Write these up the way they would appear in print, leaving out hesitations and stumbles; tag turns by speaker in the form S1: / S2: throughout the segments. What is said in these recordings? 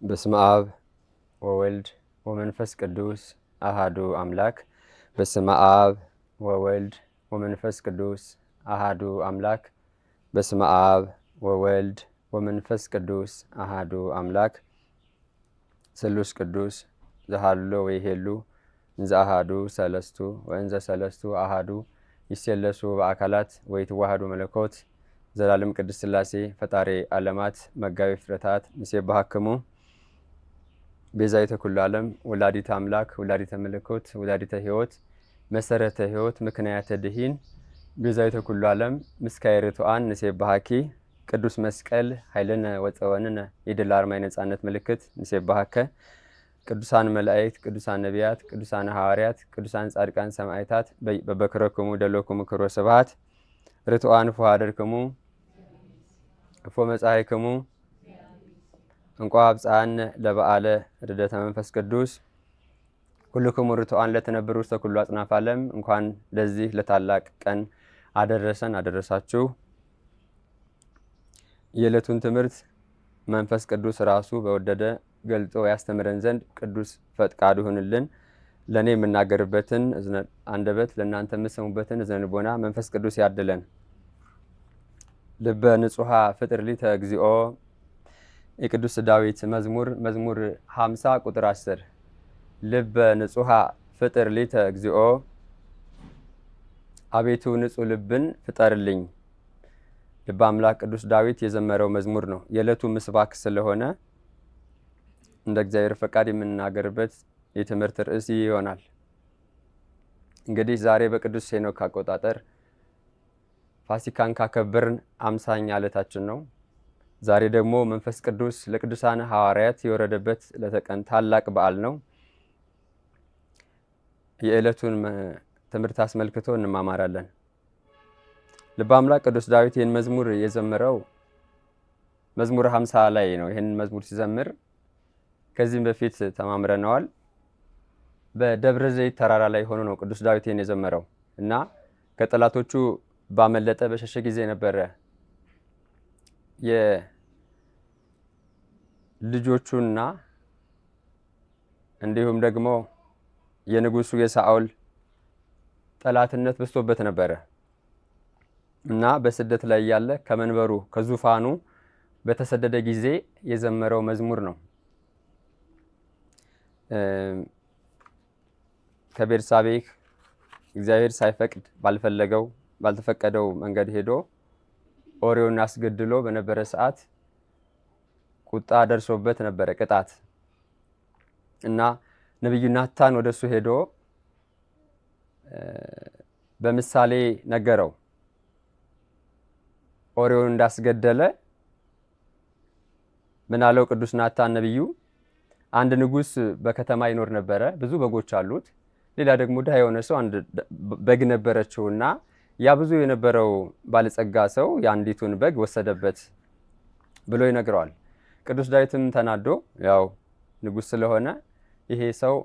S1: በስመ አብ ወወልድ ወመንፈስ ቅዱስ አሃዱ አምላክ። በስመ አብ ወወልድ ወመንፈስ ቅዱስ አሃዱ አምላክ። በስመ አብ ወወልድ ወመንፈስ ቅዱስ አሃዱ አምላክ። ስሉስ ቅዱስ ዘሃሎ ወይሄሉ እንዘ አሃዱ ሰለስቱ ወእንዘ ሰለስቱ አሃዱ ይሴለሱ በአካላት ወይትዋሃዱ መለኮት ዘላለም ቅድስት ሥላሴ ፈጣሪ ዓለማት መጋቢ ፍጥረታት ንሴብሐክሙ ቤዛዊተ ኩሉ ዓለም ወላዲተ አምላክ ወላዲተ መለኮት ወላዲተ ሕይወት መሰረተ ሕይወት ምክንያተ ድኂን ቤዛዊተ ኩሉ ዓለም ምስካየ ርቱዓን ንሴብሐኪ ቅዱስ መስቀል ኃይልነ ወፀወንነ የድል አርማ የነጻነት ምልክት ንሴብሐከ ቅዱሳን መላእክት ቅዱሳን ነቢያት ቅዱሳን ሐዋርያት ቅዱሳን ጻድቃን ሰማዕታት በበክረክሙ ደሎክሙ ክብረ ስብሐት ርቱዓን ፉሃደርክሙ እፎ መጻሕክሙ እንቋ አብጽሐነ ለበዓለ ርደተ መንፈስ ቅዱስ ኩልክሙ ርቱዓን ለተነብሩ ውስተ ኩሉ አጽናፈ ዓለም። እንኳን ለዚህ ለታላቅ ቀን አደረሰን አደረሳችሁ። የዕለቱን ትምህርት መንፈስ ቅዱስ ራሱ በወደደ ገልጦ ያስተምረን ዘንድ ቅዱስ ፈቃዱ ይሁንልን። ለእኔ የምናገርበትን አንደበት ለእናንተ የምትሰሙበትን እዝነ ልቦና መንፈስ ቅዱስ ያድለን። ልበ ንጹሐ ፍጥር ሊተ እግዚኦ የቅዱስ ዳዊት መዝሙር 50 ቁጥር 10 ልበ ንጹሐ ፍጥር ሊተ እግዚኦ አቤቱ ንጹሕ ልብን ፍጠርልኝ። ልበ አምላክ ቅዱስ ዳዊት የዘመረው መዝሙር ነው። የዕለቱ ምስባክ ስለሆነ እንደ እግዚአብሔር ፈቃድ የምንናገርበት የትምህርት ርዕስ ይሆናል። እንግዲህ ዛሬ በቅዱስ ሄኖክ አቆጣጠር ፋሲካን ካከበርን 50ኛ ዕለታችን ነው። ዛሬ ደግሞ መንፈስ ቅዱስ ለቅዱሳን ሐዋርያት የወረደበት ለተቀን ታላቅ በዓል ነው። የዕለቱን ትምህርት አስመልክቶ እንማማራለን። ልበ አምላክ ቅዱስ ዳዊት ይህን መዝሙር የዘመረው መዝሙር 50 ላይ ነው። ይህን መዝሙር ሲዘምር ከዚህም በፊት ተማምረነዋል። በደብረ ዘይት ተራራ ላይ ሆኖ ነው ቅዱስ ዳዊት ይህን የዘመረው እና ከጠላቶቹ ባመለጠ በሸሸ ጊዜ ነበረ የልጆቹና እንዲሁም ደግሞ የንጉሱ የሳኦል ጠላትነት በዝቶበት ነበረ እና በስደት ላይ ያለ ከመንበሩ ከዙፋኑ በተሰደደ ጊዜ የዘመረው መዝሙር ነው። ከቤርሳቤህ እግዚአብሔር ሳይፈቅድ ባልተፈቀደው መንገድ ሄዶ ኦሪዮን አስገድሎ በነበረ ሰዓት ቁጣ ደርሶበት ነበረ ቅጣት እና ነብዩ ናታን ወደሱ ሄዶ በምሳሌ ነገረው። ኦሪዮን እንዳስገደለ ምናለው ቅዱስ ናታን ነብዩ አንድ ንጉስ በከተማ ይኖር ነበረ። ብዙ በጎች አሉት። ሌላ ደግሞ ድሃ የሆነ ሰው አንድ በግ ነበረችውና ያ ብዙ የነበረው ባለጸጋ ሰው የአንዲቱን በግ ወሰደበት ብሎ ይነግረዋል። ቅዱስ ዳዊትም ተናዶ ያው ንጉስ ስለሆነ ይሄ ሰው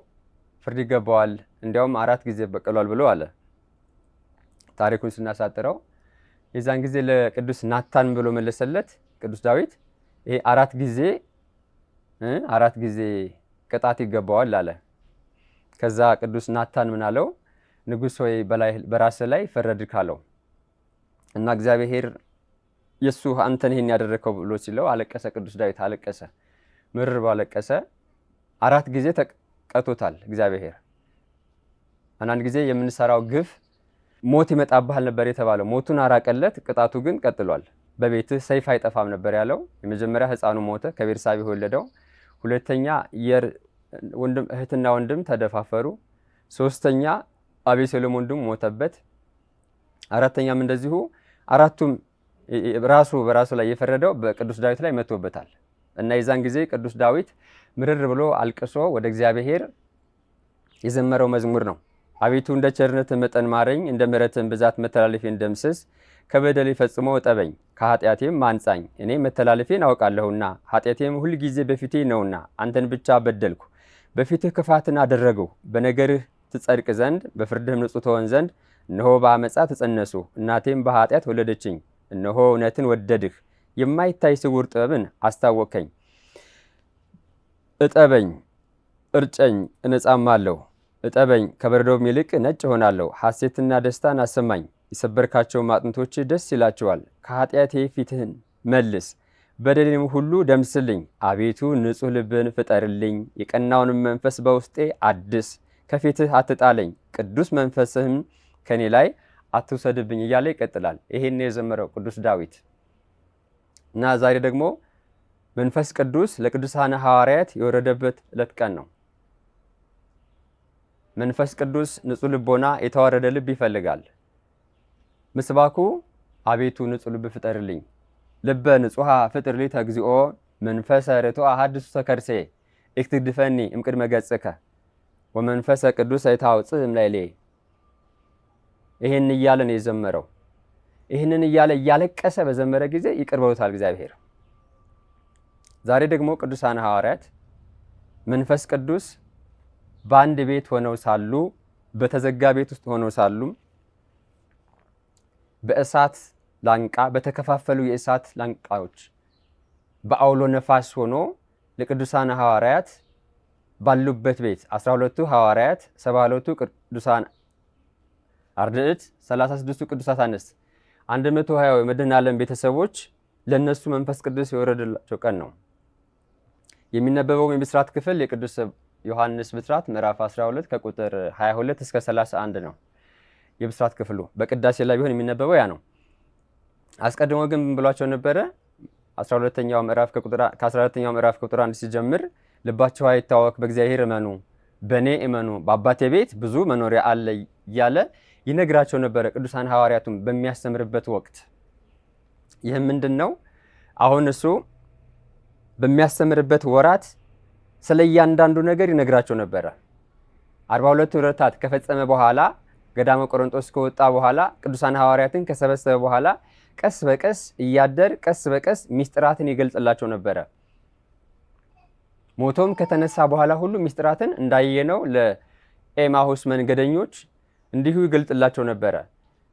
S1: ፍርድ ይገባዋል፣ እንዲያውም 4 ጊዜ በቀሏል ብሎ አለ። ታሪኩን ስናሳጥረው የዛን ጊዜ ለቅዱስ ናታን ብሎ መለሰለት ቅዱስ ዳዊት ይሄ 4 ጊዜ ቅጣት ይገባዋል አለ። ከዛ ቅዱስ ናታን ምን አለው? ንጉሥ ሆይ በራስ ላይ ፈረድ ካለው እና እግዚአብሔር የሱ አንተን ይሄን ያደረከው ብሎ ሲለው አለቀሰ። ቅዱስ ዳዊት አለቀሰ። ምርር ባለቀሰ 4 ጊዜ ተቀጦታል እግዚአብሔር። አንዳንድ ጊዜ የምንሰራው ግፍ ሞት ይመጣብሃል ነበር የተባለው፣ ሞቱን አራቀለት፣ ቅጣቱ ግን ቀጥሏል። በቤትህ ሰይፍ አይጠፋም ነበር ያለው። የመጀመሪያ ሕፃኑ ሞተ፣ ከቤርሳቤህ ወለደው። ሁለተኛ እህትና ወንድም ተደፋፈሩ። ሶስተኛ አቤሴሎም ወንድሙ ሞተበት። አራተኛም እንደዚሁ። አራቱም በራሱ ላይ የፈረደው በቅዱስ ዳዊት ላይ መጥቶበታል እና የዛን ጊዜ ቅዱስ ዳዊት ምርር ብሎ አልቅሶ ወደ እግዚአብሔር የዘመረው መዝሙር ነው። አቤቱ እንደ ቸርነትህ መጠን ማረኝ፣ እንደ ምሕረትህም ብዛት መተላለፌን ደምስስ፣ ከበደሌ ፈጽሞ እጠበኝ፣ ከኃጢአቴም አንጻኝ። እኔ መተላለፌን አውቃለሁና ኃጢአቴም ሁልጊዜ በፊቴ ነውና፣ አንተን ብቻ በደልኩ፣ በፊትህ ክፋትን አደረግሁ። በነገርህ ትጸድቅ ዘንድ በፍርድህም ንጹሕ ትሆን ዘንድ እነሆ በአመፃ ተጸነሱ፣ እናቴም በኃጢአት ወለደችኝ። እነሆ እውነትን ወደድህ፣ የማይታይ ስውር ጥበብን አስታወቅከኝ። እጠበኝ እርጨኝ እነጻማለሁ። እጠበኝ ከበረዶም ይልቅ ነጭ እሆናለሁ። ሐሴትና ደስታን አሰማኝ። የሰበርካቸውም አጥንቶች ደስ ይላቸዋል። ከኃጢአቴ ፊትህን መልስ፣ በደሌንም ሁሉ ደምስልኝ። አቤቱ ንጹሕ ልብን ፍጠርልኝ፣ የቀናውንም መንፈስ በውስጤ አድስ። ከፊትህ አትጣለኝ፣ ቅዱስ መንፈስህም ከኔ ላይ አትውሰድብኝ እያለ ይቀጥላል። ይሄን የዘመረው ቅዱስ ዳዊት እና ዛሬ ደግሞ መንፈስ ቅዱስ ለቅዱሳን ሐዋርያት የወረደበት ዕለት ቀን ነው። መንፈስ ቅዱስ ንጹሕ ልቦና፣ የተዋረደ ልብ ይፈልጋል። ምስባኩ አቤቱ ንጹሕ ልብ ፍጠርልኝ፣ ልበ ንጹሐ ፍጥርልኝ ተግዚኦ፣ መንፈሰ ርቱዐ ሐድስ ተከርሴ፣ ኢትግድፈኒ እምቅድመ ገጽከ፣ ወመንፈሰ ቅዱስ አይታውፅእ እምላይሌ። ይህን እያለ ነው የዘመረው። ይህንን እያለ እያለቀሰ በዘመረ ጊዜ ይቅር ብሎታል እግዚአብሔር። ዛሬ ደግሞ ቅዱሳን ሐዋርያት መንፈስ ቅዱስ በአንድ ቤት ሆነው ሳሉ፣ በተዘጋ ቤት ውስጥ ሆነው ሳሉ በእሳት ላንቃ በተከፋፈሉ የእሳት ላንቃዎች በአውሎ ነፋስ ሆኖ ለቅዱሳን ሐዋርያት ባሉበት ቤት 12ቱ ሐዋርያት፣ 72ቱ ቅዱሳን አርድእት፣ 36ቱ ቅዱሳት አንስት፣ 120 የመድኃኔዓለም ቤተሰቦች ለነሱ መንፈስ ቅዱስ የወረደላቸው ቀን ነው። የሚነበበው የብስራት ክፍል የቅዱስ ዮሐንስ ብስራት ምዕራፍ 12 ከቁጥር 22 እስከ 31 ነው። የብስራት ክፍሉ በቅዳሴ ላይ ቢሆን የሚነበበው ያ ነው። አስቀድሞ ግን ምን ብሏቸው ነበረ? 12ኛው ምዕራፍ ከ14ኛው ምዕራፍ ከቁጥር 1 ሲጀምር ልባችሁ አይታወክ፣ በእግዚአብሔር እመኑ፣ በእኔ እመኑ፣ በአባቴ ቤት ብዙ መኖሪያ አለ እያለ ይነግራቸው ነበረ ቅዱሳን ሐዋርያቱም በሚያስተምርበት ወቅት። ይህም ምንድን ነው? አሁን እሱ በሚያስተምርበት ወራት ስለ እያንዳንዱ ነገር ይነግራቸው ነበረ። 42 ዕለታት ከፈጸመ በኋላ ገዳመ ቆሮንጦስ ከወጣ በኋላ ቅዱሳን ሐዋርያትን ከሰበሰበ በኋላ ቀስ በቀስ እያደር ቀስ በቀስ ሚስጥራትን ይገልጽላቸው ነበረ። ሞቶም ከተነሳ በኋላ ሁሉ ሚስጥራትን እንዳየነው ለኤማሁስ መንገደኞች እንዲሁ ይገልጽላቸው ነበረ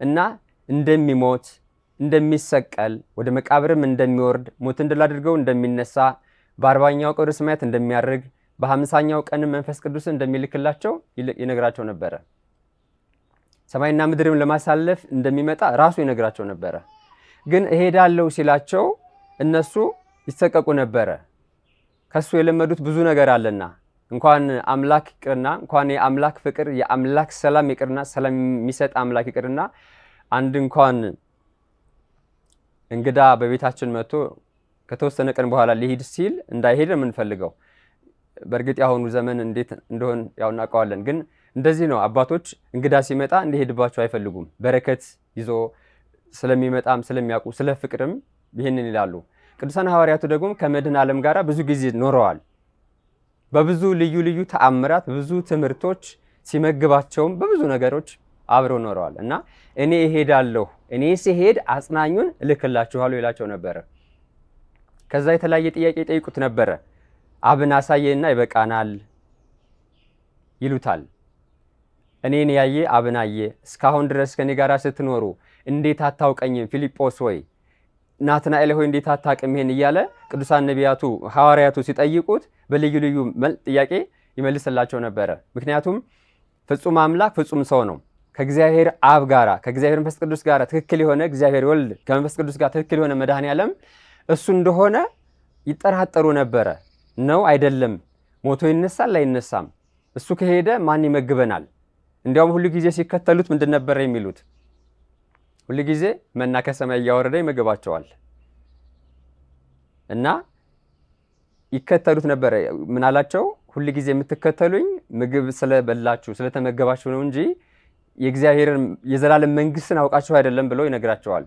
S1: እና እንደሚሞት፣ እንደሚሰቀል፣ ወደ መቃብርም እንደሚወርድ፣ ሞትን ድል አድርገው እንደሚነሳ፣ በ40ኛው ቀን ወደ ሰማያት እንደሚያርግ፣ በ50ኛው ቀን መንፈስ ቅዱስ እንደሚልክላቸው ይነግራቸው ነበረ። ሰማይና ምድርም ለማሳለፍ እንደሚመጣ ራሱ ይነግራቸው ነበረ። ግን እሄዳለሁ ሲላቸው እነሱ ይሰቀቁ ነበረ። ከሱ የለመዱት ብዙ ነገር አለና እንኳን አምላክ ይቅርና እንኳን የአምላክ ፍቅር የአምላክ ሰላም ይቅርና ሰላም የሚሰጥ አምላክ ይቅርና አንድ እንኳን እንግዳ በቤታችን መጥቶ ከተወሰነ ቀን በኋላ ሊሄድ ሲል እንዳይሄድ ነው የምንፈልገው። በእርግጥ ያሁኑ ዘመን እንዴት እንደሆን ያው እናውቀዋለን። ግን እንደዚህ ነው። አባቶች እንግዳ ሲመጣ እንዲሄድባቸው አይፈልጉም። በረከት ይዞ ስለሚመጣም ስለሚያውቁ ስለ ፍቅርም ይህንን ይላሉ። ቅዱሳን ሐዋርያቱ ደግሞ ከመድኃኔዓለም ጋር ብዙ ጊዜ ኖረዋል። በብዙ ልዩ ልዩ ተአምራት፣ ብዙ ትምህርቶች ሲመግባቸውም በብዙ ነገሮች አብረው ኖረዋል እና እኔ እሄዳለሁ፣ እኔ ሲሄድ አጽናኙን እልክላችኋለሁ ይላቸው ነበረ። ከዛ የተለያየ ጥያቄ ጠይቁት ነበረ። አብን አሳየና ይበቃናል ይሉታል። እኔን ያየ አብን አየ፣ እስካሁን ድረስ ከኔ ጋር ስትኖሩ እንዴት አታውቀኝም? ፊልጶስ ሆይ፣ ናትናኤል ሆይ እንዴት አታውቅም? ይሄን እያለ ቅዱሳን ነቢያቱ ሐዋርያቱ ሲጠይቁት በልዩ ልዩ ጥያቄ ይመልስላቸው ነበረ። ምክንያቱም ፍጹም አምላክ ፍጹም ሰው ነው። ከእግዚአብሔር አብ ጋራ ከእግዚአብሔር መንፈስ ቅዱስ ጋር ትክክል የሆነ እግዚአብሔር ወልድ ከመንፈስ ቅዱስ ጋር ትክክል የሆነ መድኃኔዓለም እሱ እንደሆነ ይጠራጠሩ ነበረ። ነው አይደለም? ሞቶ ይነሳል አይነሳም? እሱ ከሄደ ማን ይመግበናል? እንዲያውም ሁሉ ጊዜ ሲከተሉት ምንድን ነበረ የሚሉት? ሁሉ ጊዜ መና ከሰማይ እያወረደ ይመግባቸዋል እና ይከተሉት ነበረ። ምን አላቸው? ሁሉ ጊዜ የምትከተሉኝ ምግብ ስለበላችሁ ስለተመገባችሁ ነው እንጂ የእግዚአብሔርን የዘላለም መንግስትን አውቃችሁ አይደለም ብለው ይነግራቸዋል።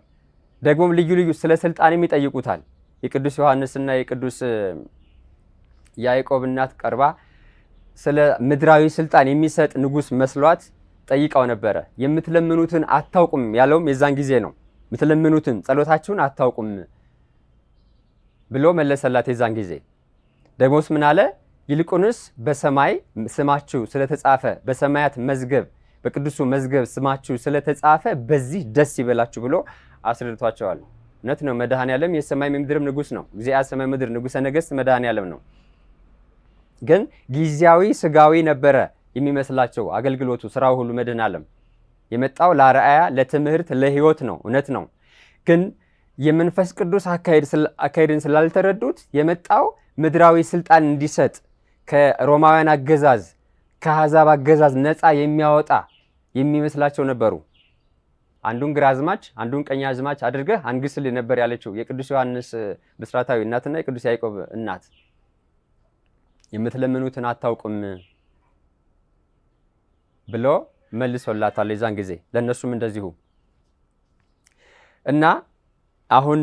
S1: ደግሞም ልዩ ልዩ ስለ ስልጣንም ይጠይቁታል። የቅዱስ ዮሐንስና የቅዱስ ያዕቆብ እናት ቀርባ ስለ ምድራዊ ስልጣን የሚሰጥ ንጉስ መስሏት ጠይቀው ነበረ። የምትለምኑትን አታውቁም ያለውም የዛን ጊዜ ነው። የምትለምኑትን ጸሎታችሁን አታውቁም ብሎ መለሰላት የዛን ጊዜ። ደግሞስ ምን አለ? ይልቁንስ በሰማይ ስማችሁ ስለተጻፈ በሰማያት መዝገብ በቅዱሱ መዝገብ ስማችሁ ስለተጻፈ በዚህ ደስ ይበላችሁ ብሎ አስረድቷቸዋል። እውነት ነው። መድኃኔዓለም የሰማይ ምድርም ንጉስ ነው። እግዚአ ሰማይ ምድር ንጉሰ ነገስት መድኃኔዓለም ነው። ግን ጊዜያዊ ስጋዊ ነበረ የሚመስላቸው አገልግሎቱ፣ ስራው ሁሉ መድኃኔ ዓለም የመጣው ለአርአያ ለትምህርት ለህይወት ነው። እውነት ነው። ግን የመንፈስ ቅዱስ አካሄድን ስላልተረዱት የመጣው ምድራዊ ስልጣን እንዲሰጥ ከሮማውያን አገዛዝ ከአሕዛብ አገዛዝ ነፃ የሚያወጣ የሚመስላቸው ነበሩ። አንዱን ግራዝማች አንዱን ቀኛዝማች አድርገህ አንግስልህ ነበር ያለችው የቅዱስ ዮሐንስ ብስራታዊ እናትና የቅዱስ ያዕቆብ እናት። የምትለምኑትን አታውቁም ብሎ መልሶላታል የዛን ጊዜ። ለእነሱም እንደዚሁ እና አሁን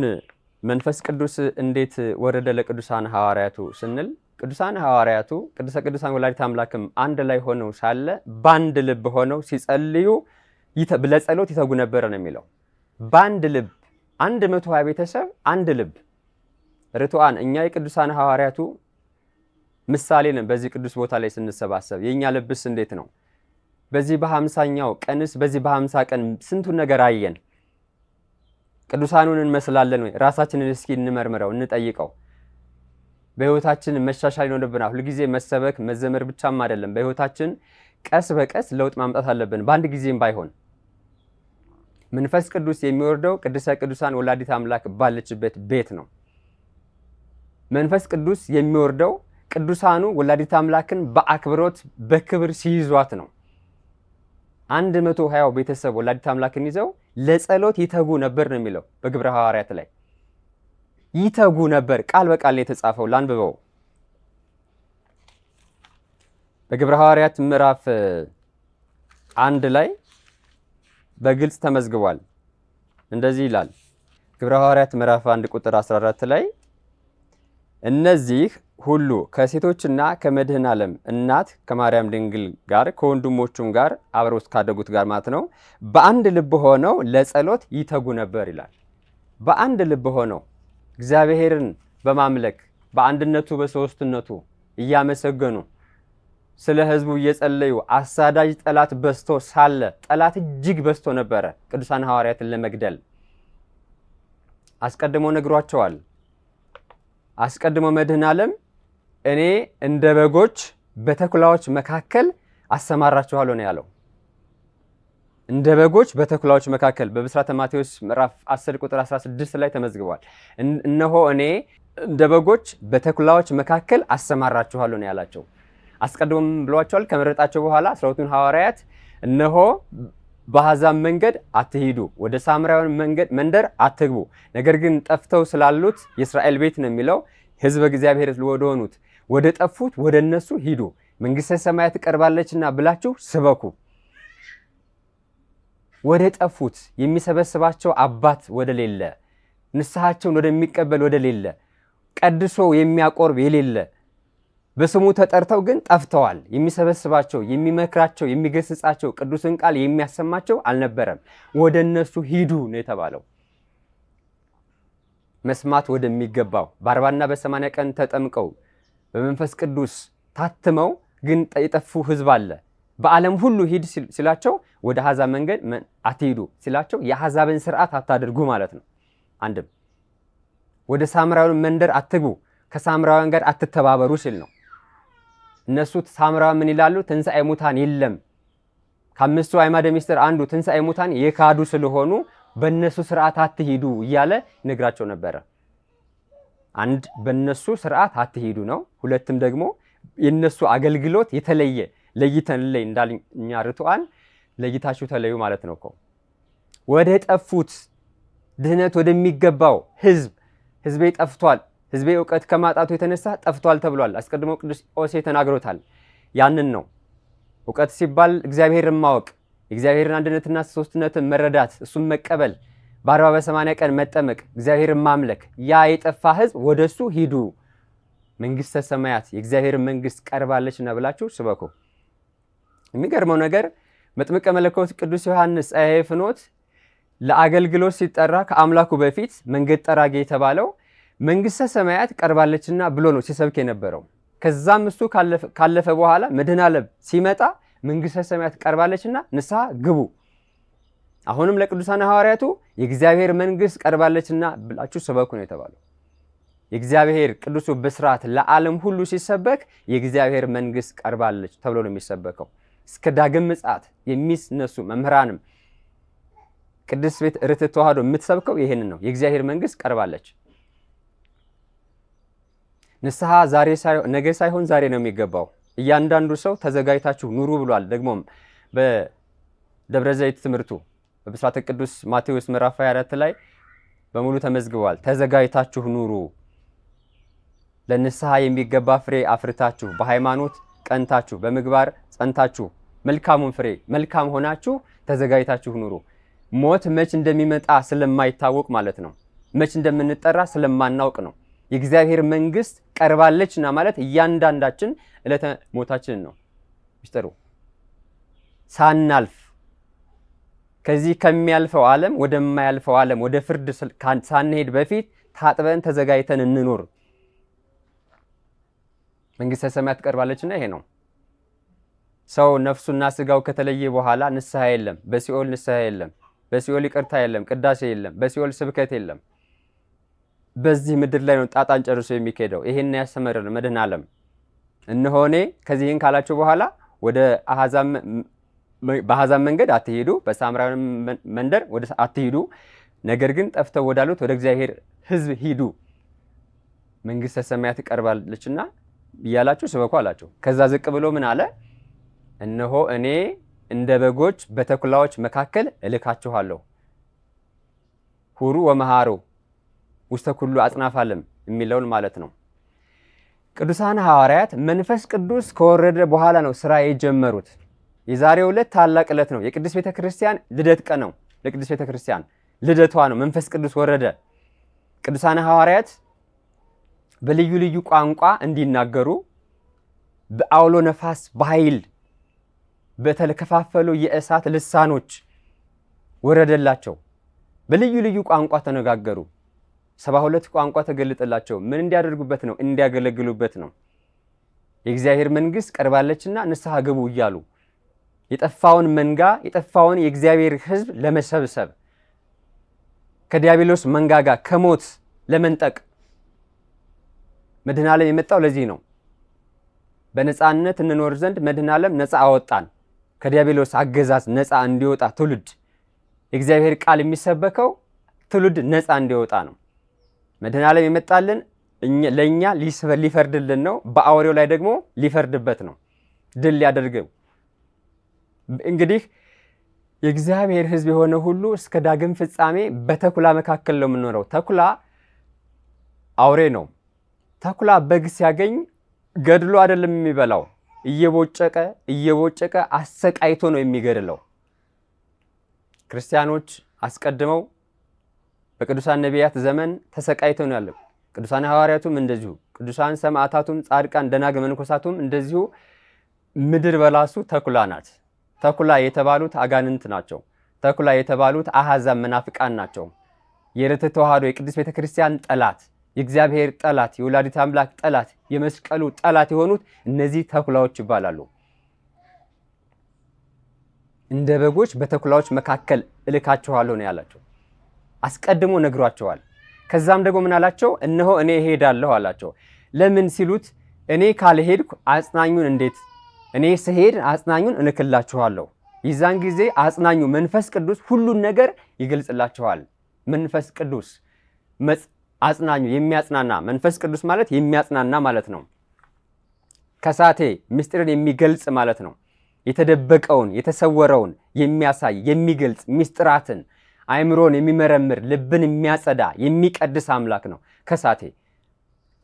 S1: መንፈስ ቅዱስ እንዴት ወረደ ለቅዱሳን ሐዋርያቱ ስንል ቅዱሳን ሐዋርያቱ ቅድስተ ቅዱሳን ወላዲተ አምላክም አንድ ላይ ሆነው ሳለ በአንድ ልብ ሆነው ሲጸልዩ ለጸሎት ይተጉ ነበር ነው የሚለው። በአንድ ልብ 120 ቤተሰብ አንድ ልብ ርቱዓን። እኛ የቅዱሳን ሐዋርያቱ ምሳሌ ነን። በዚህ ቅዱስ ቦታ ላይ ስንሰባሰብ የእኛ ልብስ እንዴት ነው? በዚህ በ50ኛው ቀንስ በዚህ በ50 ቀን ስንቱን ነገር አየን። ቅዱሳኑን እንመስላለን ወይ? ራሳችንን እስኪ እንመርምረው፣ እንጠይቀው። በህይወታችን መሻሻል ይኖርብናል። ሁልጊዜ መሰበክ መዘመር ብቻም አይደለም። በህይወታችን ቀስ በቀስ ለውጥ ማምጣት አለብን፣ በአንድ ጊዜም ባይሆን። መንፈስ ቅዱስ የሚወርደው ቅድስተ ቅዱሳን ወላዲተ አምላክ ባለችበት ቤት ነው። መንፈስ ቅዱስ የሚወርደው ቅዱሳኑ ወላዲተ አምላክን በአክብሮት በክብር ሲይዟት ነው። 120 ቤተሰብ ወላዲተ አምላክን ይዘው ለጸሎት ይተጉ ነበር ነው የሚለው በግብረ ሐዋርያት ላይ። ይተጉ ነበር፣ ቃል በቃል ነው የተጻፈው። ላንብበው። በግብረ ሐዋርያት ምዕራፍ 1 ላይ በግልጽ ተመዝግቧል። እንደዚህ ይላል። ግብረ ሐዋርያት ምዕራፍ 1 ቁጥር 14 ላይ እነዚህ ሁሉ ከሴቶችና ከመድኃኔ ዓለም እናት ከማርያም ድንግል ጋር ከወንድሞቹም ጋር አብረው ካደጉት ጋር ማለት ነው በአንድ ልብ ሆነው ለጸሎት ይተጉ ነበር ይላል። በአንድ ልብ ሆነው እግዚአብሔርን በማምለክ በአንድነቱ በሶስትነቱ እያመሰገኑ ስለ ሕዝቡ እየጸለዩ አሳዳጅ ጠላት በዝቶ ሳለ ጠላት እጅግ በዝቶ ነበረ ቅዱሳን ሐዋርያትን ለመግደል አስቀድሞ ነግሯቸዋል። አስቀድሞ መድኃኔ ዓለም እኔ እንደ በጎች በተኩላዎች መካከል አሰማራችኋለሁ ነው ያለው። እንደ በጎች በተኩላዎች መካከል በብስራተ ማቴዎስ ምዕራፍ 10 ቁጥር 16 ላይ ተመዝግቧል። እነሆ እኔ እንደ በጎች በተኩላዎች መካከል አሰማራችኋለሁ ነው ያላቸው። አስቀድሞም ብሏቸዋል። ከመረጣቸው በኋላ 12ቱን ሐዋርያት እነሆ በአሕዛብ መንገድ አትሂዱ፣ ወደ ሳምራውያን መንደር አትግቡ፣ ነገር ግን ጠፍተው ስላሉት የእስራኤል ቤት ነው የሚለው ሕዝበ እግዚአብሔር ወደ ሆኑት ወደ ጠፉት ወደ እነሱ ሂዱ፣ መንግሥተ ሰማያት ቀርባለችና ብላችሁ ስበኩ። ወደ ጠፉት የሚሰበስባቸው አባት ወደ ሌለ፣ ንስሐቸውን ወደሚቀበል ወደ ሌለ፣ ቀድሶ የሚያቆርብ የሌለ፣ በስሙ ተጠርተው ግን ጠፍተዋል። የሚሰበስባቸው የሚመክራቸው የሚገስጻቸው ቅዱስን ቃል የሚያሰማቸው አልነበረም። ወደ እነሱ ሂዱ ነው የተባለው። መስማት ወደሚገባው በ40ና በ80 ቀን ተጠምቀው በመንፈስ ቅዱስ ታትመው ግን የጠፉ ሕዝብ አለ። በዓለም ሁሉ ሂድ ሲላቸው ወደ አሕዛብ መንገድ አትሂዱ ሲላቸው የአሕዛብን ስርዓት አታድርጉ ማለት ነው። አንድም ወደ ሳምራውያን መንደር አትግቡ፣ ከሳምራውያን ጋር አትተባበሩ ሲል ነው። እነሱ ሳምራውያን ምን ይላሉ? ትንሣኤ ሙታን የለም። ከአምስቱ አዕማደ ምስጢር አንዱ ትንሣኤ ሙታን የካዱ ስለሆኑ በእነሱ ስርዓት አትሂዱ እያለ ይነግራቸው ነበረ። አንድ በእነሱ ስርዓት አትሂዱ ነው። ሁለትም ደግሞ የእነሱ አገልግሎት የተለየ ለይተን ላይ እንዳልኛ ርቱዓን ለይታችሁ ተለዩ ማለት ነው እኮ። ወደ ጠፉት ድህነት ወደሚገባው ህዝቤ ጠፍቷል፣ ህዝቤ እውቀት ከማጣቱ የተነሳ ጠፍቷል ተብሏል። አስቀድሞ ቅዱስ ኦሴ ተናግሮታል። ያንን ነው እውቀት ሲባል እግዚአብሔርን ማወቅ፣ የእግዚአብሔርን አንድነትና ሶስትነትን መረዳት፣ እሱም መቀበል፣ በ40 በ80 ቀን መጠመቅ፣ እግዚአብሔርን ማምለክ። ያ የጠፋ ህዝብ ወደሱ ሂዱ፣ መንግሥተ ሰማያት የእግዚአብሔር መንግሥት ቀርባለችና ብላችሁ ስበኩ። የሚገርመው ነገር መጥምቀ መለኮት ቅዱስ ዮሐንስ ፀሐዬ ፍኖት ለአገልግሎት ሲጠራ ከአምላኩ በፊት መንገድ ጠራጊ የተባለው መንግሥተ ሰማያት ቀርባለችና ብሎ ነው ሲሰብክ የነበረው። ከዛም እሱ ካለፈ በኋላ መድኃኔ ዓለም ሲመጣ መንግሥተ ሰማያት ቀርባለችና ንስሐ ግቡ፣ አሁንም ለቅዱሳን ሐዋርያቱ የእግዚአብሔር መንግሥት ቀርባለችና ብላችሁ ስበኩ ነው የተባለው። የእግዚአብሔር ቅዱሱ ብስራት ለዓለም ሁሉ ሲሰበክ የእግዚአብሔር መንግስት ቀርባለች ተብሎ ነው የሚሰበከው። እስከ ዳግም ምጽአት የሚነሱ መምህራንም ቅድስት ቤተ ርትዕት ተዋሕዶ የምትሰብከው ይሄንን ነው። የእግዚአብሔር መንግስት ቀርባለች። ንስሐ ነገ ሳይሆን ዛሬ ነው የሚገባው። እያንዳንዱ ሰው ተዘጋጅታችሁ ኑሩ ብሏል። ደግሞም በደብረ ዘይት ትምህርቱ በብስራተ ቅዱስ ማቴዎስ ምዕራፍ 24 ላይ በሙሉ ተመዝግቧል። ተዘጋጅታችሁ ኑሩ፣ ለንስሐ የሚገባ ፍሬ አፍርታችሁ፣ በሃይማኖት ቀንታችሁ፣ በምግባር ጸንታችሁ፣ መልካሙን ፍሬ መልካም ሆናችሁ ተዘጋጅታችሁ ኑሩ። ሞት መች እንደሚመጣ ስለማይታወቅ ማለት ነው። መች እንደምንጠራ ስለማናውቅ ነው። የእግዚአብሔር መንግስት ቀርባለችና ማለት እያንዳንዳችን ዕለተ ሞታችንን ነው ሚስጥሩ። ሳናልፍ ከዚህ ከሚያልፈው ዓለም ወደማያልፈው ዓለም ወደ ፍርድ ሳንሄድ በፊት ታጥበን ተዘጋጅተን እንኖር። መንግስተ ሰማያት ቀርባለችና ይሄ ነው። ሰው ነፍሱና ስጋው ከተለየ በኋላ ንስሐ የለም። በሲኦል ንስሐ የለም። በሲኦል ይቅርታ የለም። ቅዳሴ የለም። በሲኦል ስብከት የለም። በዚህ ምድር ላይ ነው ጣጣን ጨርሶ የሚካሄደው። ይሄን ያስተምረን መድኃኔዓለም። እነሆ እኔ ከዚህን ካላችሁ በኋላ ወደ በአሕዛብ መንገድ አትሄዱ፣ በሳምራውያን መንደር ወደ አትሄዱ፣ ነገር ግን ጠፍተው ወዳሉት ወደ እግዚአብሔር ሕዝብ ሂዱ፣ መንግስተ ሰማያት ቀርባለችና እያላችሁ ስበኩ አላቸው። ከዛ ዝቅ ብሎ ምን አለ? እነሆ እኔ እንደ በጎች በተኩላዎች መካከል እልካችኋለሁ። ሁሩ ወመሃሩ ውስተ ኩሉ አጽናፈ ዓለም የሚለውን ማለት ነው። ቅዱሳን ሐዋርያት መንፈስ ቅዱስ ከወረደ በኋላ ነው ስራ የጀመሩት። የዛሬው ዕለት ታላቅ ዕለት ነው። የቅድስት ቤተክርስቲያን ልደት ቀን ነው። ለቅድስት ቤተክርስቲያን ልደቷ ነው። መንፈስ ቅዱስ ወረደ። ቅዱሳን ሐዋርያት በልዩ ልዩ ቋንቋ እንዲናገሩ በአውሎ ነፋስ በኃይል በተከፋፈሉ የእሳት ልሳኖች ወረደላቸው። በልዩ ልዩ ቋንቋ ተነጋገሩ። 72 ቋንቋ ተገለጠላቸው። ምን እንዲያደርጉበት ነው? እንዲያገለግሉበት ነው። የእግዚአብሔር መንግስት ቀርባለችና ንስሐ ግቡ እያሉ የጠፋውን መንጋ የጠፋውን የእግዚአብሔር ሕዝብ ለመሰብሰብ ከዲያብሎስ መንጋጋ ከሞት ለመንጠቅ መድኃኔዓለም የመጣው ለዚህ ነው። በነፃነት እንኖር ዘንድ መድኃኔዓለም ነፃ አወጣን። ከዲያብሎስ አገዛዝ ነፃ እንዲወጣ ትውልድ የእግዚአብሔር ቃል የሚሰበከው ትውልድ ነፃ እንዲወጣ ነው። መድኃኔዓለም የመጣልን ለእኛ ሊፈርድልን ነው። በአውሬው ላይ ደግሞ ሊፈርድበት ነው፣ ድል ሊያደርገው። እንግዲህ የእግዚአብሔር ሕዝብ የሆነ ሁሉ እስከ ዳግም ፍጻሜ በተኩላ መካከል ነው የምንኖረው። ተኩላ አውሬ ነው። ተኩላ በግ ሲያገኝ ገድሎ አይደለም የሚበላው፣ እየቦጨቀ አሰቃይቶ ነው የሚገድለው። ክርስቲያኖች አስቀድመው በቅዱሳን ነቢያት ዘመን ተሰቃይተው ነው ያለው። ቅዱሳን ሐዋርያቱም እንደዚሁ፣ ቅዱሳን ሰማዕታቱም፣ ጻድቃን፣ ደናግል፣ መነኮሳቱም እንደዚሁ። ምድር በላሱ ተኩላ ናት። ተኩላ የተባሉት አጋንንት ናቸው። ተኩላ የተባሉት አሕዛብ መናፍቃን ናቸው። የርትዕት ተዋሕዶ የቅድስት ቤተክርስቲያን ጠላት፣ የእግዚአብሔር ጠላት፣ የወላዲተ አምላክ ጠላት፣ የመስቀሉ ጠላት የሆኑት እነዚህ ተኩላዎች ይባላሉ። እንደ በጎች በተኩላዎች መካከል እልካችኋለሁ ነው ያላቸው። አስቀድሞ ነግሯቸዋል። ከዛም ደግሞ ምን አላቸው? እነሆ እኔ እሄዳለሁ አላቸው። ለምን ሲሉት እኔ ካልሄድኩ አጽናኙን እንዴት እኔ ስሄድ አጽናኙን እልክላችኋለሁ። የዛን ጊዜ አጽናኙ መንፈስ ቅዱስ ሁሉን ነገር ይገልጽላችኋል። መንፈስ ቅዱስ አጽናኙ የሚያጽናና፣ መንፈስ ቅዱስ ማለት የሚያጽናና ማለት ነው። ከሳቴ ምስጢርን የሚገልጽ ማለት ነው። የተደበቀውን የተሰወረውን የሚያሳይ የሚገልጽ ምስጢራትን አእምሮን የሚመረምር ልብን የሚያጸዳ የሚቀድስ አምላክ ነው። ከሳቴ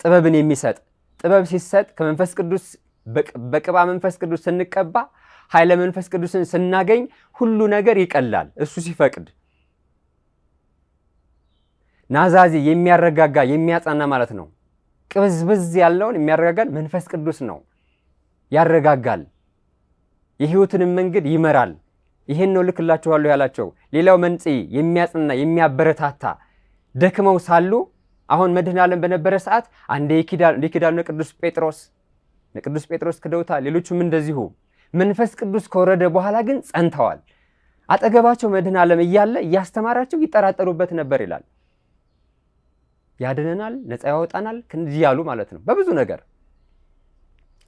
S1: ጥበብን የሚሰጥ ጥበብ ሲሰጥ ከመንፈስ ቅዱስ በቅባ መንፈስ ቅዱስ ስንቀባ ኃይለ መንፈስ ቅዱስን ስናገኝ ሁሉ ነገር ይቀላል። እሱ ሲፈቅድ ናዛዚ የሚያረጋጋ የሚያጸና ማለት ነው። ቅብዝብዝ ያለውን የሚያረጋጋል መንፈስ ቅዱስ ነው። ያረጋጋል፣ የሕይወትንም መንገድ ይመራል። ይሄን ነው ልክላችኋለሁ ያላቸው። ሌላው መንጽሔ የሚያጽና የሚያበረታታ ደክመው ሳሉ አሁን መድኃኔዓለም በነበረ ሰዓት አንዴ ይክዳሉ ቅዱስ ጴጥሮስ ክደውታል። ሌሎቹም እንደዚሁ። መንፈስ ቅዱስ ከወረደ በኋላ ግን ጸንተዋል። አጠገባቸው መድኃኔዓለም እያለ እያስተማራቸው ይጠራጠሩበት ነበር ይላል። ያድነናል፣ ነፃ ያወጣናል ከእንዲህ ያሉ ማለት ነው በብዙ ነገር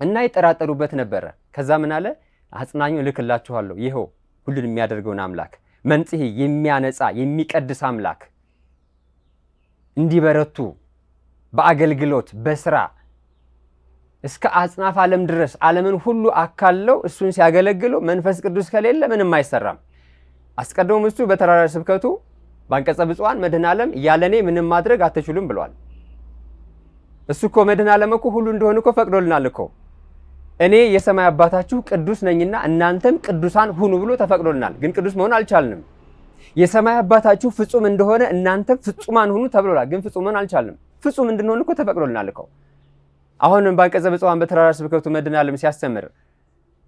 S1: እና ይጠራጠሩበት ነበረ። ከዛ ምን አለ? አጽናኙ እልክላችኋለሁ፣ ይኸው ሁሉን የሚያደርገውን አምላክ መንጽሔ የሚያነጻ የሚቀድስ አምላክ እንዲበረቱ በአገልግሎት በስራ እስከ አጽናፍ ዓለም ድረስ ዓለምን ሁሉ አካለው እሱን ሲያገለግሉ መንፈስ ቅዱስ ከሌለ ምንም አይሰራም። አስቀድሞም እሱ በተራራ ስብከቱ በአንቀጸ ብፁዓን መድኃኔ ዓለም ያለኔ ምንም ማድረግ አትችሉም ብሏል። እሱ እኮ መድኃኔ ዓለም እኮ ሁሉ እንደሆነ እኮ ፈቅዶልናል እኮ። እኔ የሰማይ አባታችሁ ቅዱስ ነኝና እናንተም ቅዱሳን ሁኑ ብሎ ተፈቅዶልናል። ግን ቅዱስ መሆን አልቻልንም። የሰማይ አባታችሁ ፍጹም እንደሆነ እናንተም ፍጹማን ሁኑ ተብሎላል። ግን ፍጹም መሆን አልቻልንም። ፍጹም እንድንሆን እኮ ተፈቅዶልናል እኮ። አሁንም በአንቀጸ ብፁዓን በተራራ ስብከቱ መድኃኔ ዓለም ሲያስተምር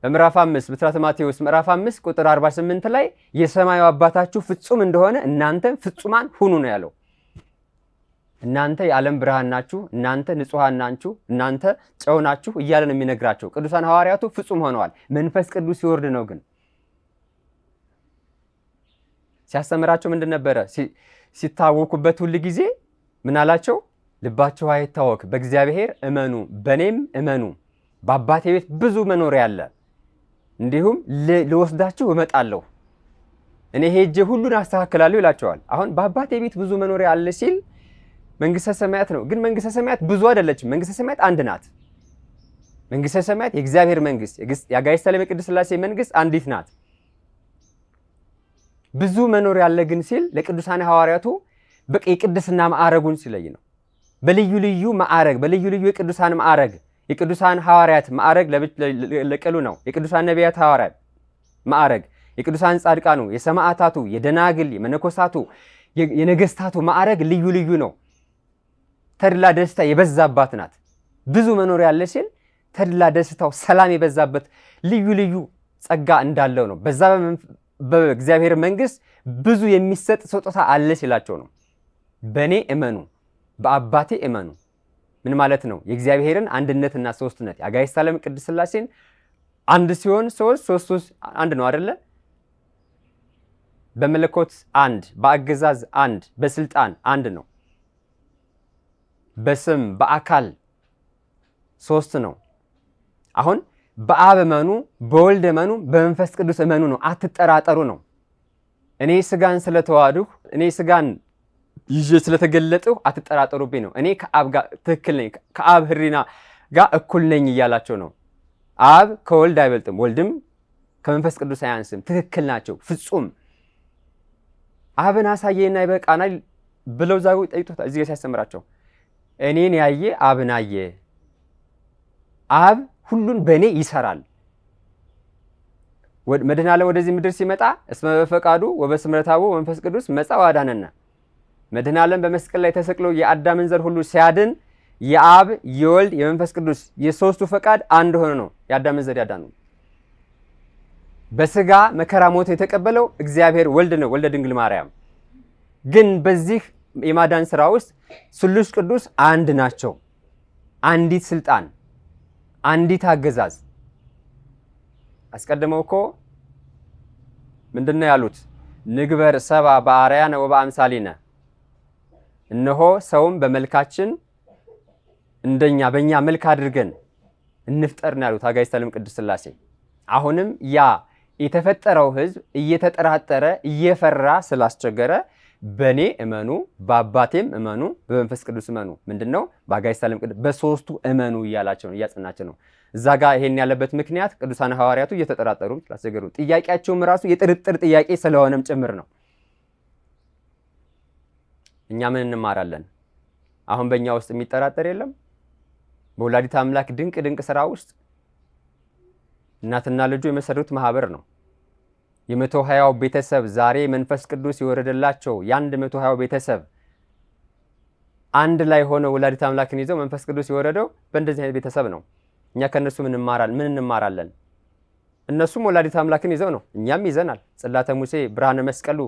S1: በምዕራፍ 5 ብስራተ ማቴዎስ ምዕራፍ 5 ቁጥር 48 ላይ የሰማዩ አባታችሁ ፍጹም እንደሆነ እናንተም ፍጹማን ሁኑ ነው ያለው። እናንተ የዓለም ብርሃን ናችሁ፣ እናንተ ንጹሐን ናችሁ፣ እናንተ ጨው ናችሁ እያለ ነው የሚነግራቸው። ቅዱሳን ሐዋርያቱ ፍጹም ሆነዋል። መንፈስ ቅዱስ ሲወርድ ነው ግን ሲያስተምራቸው ምንድን ነበረ? ሲታወኩበት ሁል ጊዜ ምን አላቸው? ልባችሁ አይታወክ፣ በእግዚአብሔር እመኑ፣ በእኔም እመኑ። በአባቴ ቤት ብዙ መኖሪያ አለ፣ እንዲሁም ልወስዳችሁ እመጣለሁ፣ እኔ ሄጄ ሁሉን አስተካክላለሁ ይላቸዋል። አሁን በአባቴ ቤት ብዙ መኖሪያ አለ ሲል መንግስተ ሰማያት ነው። ግን መንግስተ ሰማያት ብዙ አይደለችም። መንግስተ ሰማያት አንድ ናት። መንግስተ ሰማያት የእግዚአብሔር መንግስት፣ የአጋዕዝተ ዓለም የቅድስት ሥላሴ መንግስት አንዲት ናት። ብዙ መኖሪያ አለ ግን ሲል ለቅዱሳን ሐዋርያቱ በቃ የቅድስና ማዕረጉን ሲለይ ነው። በልዩ ልዩ ማዕረግ፣ በልዩ ልዩ የቅዱሳን ማዕረግ፣ የቅዱሳን ሐዋርያት ማዕረግ ለቅሉ ነው። የቅዱሳን ነቢያት ሐዋርያት ማዕረግ፣ የቅዱሳን ጻድቃኑ፣ የሰማዕታቱ፣ የደናግል፣ የመነኮሳቱ፣ የነገስታቱ ማዕረግ ልዩ ልዩ ነው። ተድላ ደስታ የበዛባት ናት። ብዙ መኖሪያ አለ ሲል ተድላ ደስታው ሰላም የበዛበት ልዩ ልዩ ጸጋ እንዳለው ነው። በዛ በእግዚአብሔር መንግስት ብዙ የሚሰጥ ስጦታ አለ ሲላቸው ነው። በእኔ እመኑ፣ በአባቴ እመኑ። ምን ማለት ነው? የእግዚአብሔርን አንድነትና ሶስትነት፣ የአጋዕዝተ ዓለም ቅድስት ሥላሴን አንድ ሲሆን ሶስት አንድ ነው አይደለ? በመለኮት አንድ፣ በአገዛዝ አንድ፣ በስልጣን አንድ ነው። በስም በአካል ሶስት ነው። አሁን በአብ እመኑ፣ በወልድ እመኑ፣ በመንፈስ ቅዱስ እመኑ ነው። አትጠራጠሩ ነው። እኔ ስጋን ስለተዋህድሁ፣ እኔ ስጋን ይዤ ስለተገለጥሁ አትጠራጠሩብኝ ነው። እኔ ከአብ ጋር ትክክል ነኝ፣ ከአብ ሕሊና ጋር እኩል ነኝ እያላቸው ነው። አብ ከወልድ አይበልጥም፣ ወልድም ከመንፈስ ቅዱስ አያንስም። ትክክል ናቸው። ፍጹም አብን አሳየና ይበቃናል ብለው ዛጉ ጠይቶታል። እዚህ ጋር ሲያስተምራቸው እኔን ያየ አብን አየ። አብ ሁሉን በእኔ ይሰራል። መድኃኔ ዓለም ወደዚህ ምድር ሲመጣ እስመ በፈቃዱ ወበስምረታቡ መንፈስ ቅዱስ መጻ ወአዳነነ። መድኃኔ ዓለም በመስቀል ላይ ተሰቅሎ የአዳምን ዘር ሁሉ ሲያድን የአብ የወልድ የመንፈስ ቅዱስ የሶስቱ ፈቃድ አንድ ሆነ ነው የአዳምን ዘር ያዳኑ። በስጋ መከራ ሞት የተቀበለው እግዚአብሔር ወልድ ነው፣ ወልደ ድንግል ማርያም። ግን በዚህ የማዳን ስራ ውስጥ ስሉስ ቅዱስ አንድ ናቸው። አንዲት ስልጣን፣ አንዲት አገዛዝ። አስቀድመው እኮ ምንድነው ያሉት? ንግበር ሰባ በአርአያነ ወበአምሳሊነ፣ እነሆ ሰውም በመልካችን እንደኛ በእኛ መልክ አድርገን እንፍጠር ነው ያሉት አጋዕዝተ ዓለም ቅድስት ሥላሴ። አሁንም ያ የተፈጠረው ሕዝብ እየተጠራጠረ እየፈራ ስላስቸገረ በእኔ እመኑ፣ በአባቴም እመኑ፣ በመንፈስ ቅዱስ እመኑ። ምንድነው? በአጋዕዝተ ዓለም ቅድስት በሶስቱ እመኑ እያላቸው ነው፣ እያጸናቸው ነው። እዛ ጋር ይሄን ያለበት ምክንያት ቅዱሳን ሐዋርያቱ እየተጠራጠሩ ስላስቸገሩ፣ ጥያቄያቸውም ራሱ የጥርጥር ጥያቄ ስለሆነም ጭምር ነው። እኛ ምን እንማራለን? አሁን በእኛ ውስጥ የሚጠራጠር የለም። በወላዲተ አምላክ ድንቅ ድንቅ ስራ ውስጥ እናትና ልጁ የመሰሩት ማህበር ነው። የ120 ቤተሰብ ዛሬ መንፈስ ቅዱስ የወረደላቸው የ120 ቤተሰብ አንድ ላይ ሆነው ወላዲተ አምላክን ይዘው መንፈስ ቅዱስ የወረደው በእንደዚህ አይነት ቤተሰብ ነው። እኛ ከነሱ ምን እንማራለን? እነሱም ወላዲተ አምላክን ይዘው ነው፣ እኛም ይዘናል። ጽላተ ሙሴ፣ ብርሃነ መስቀሉ፣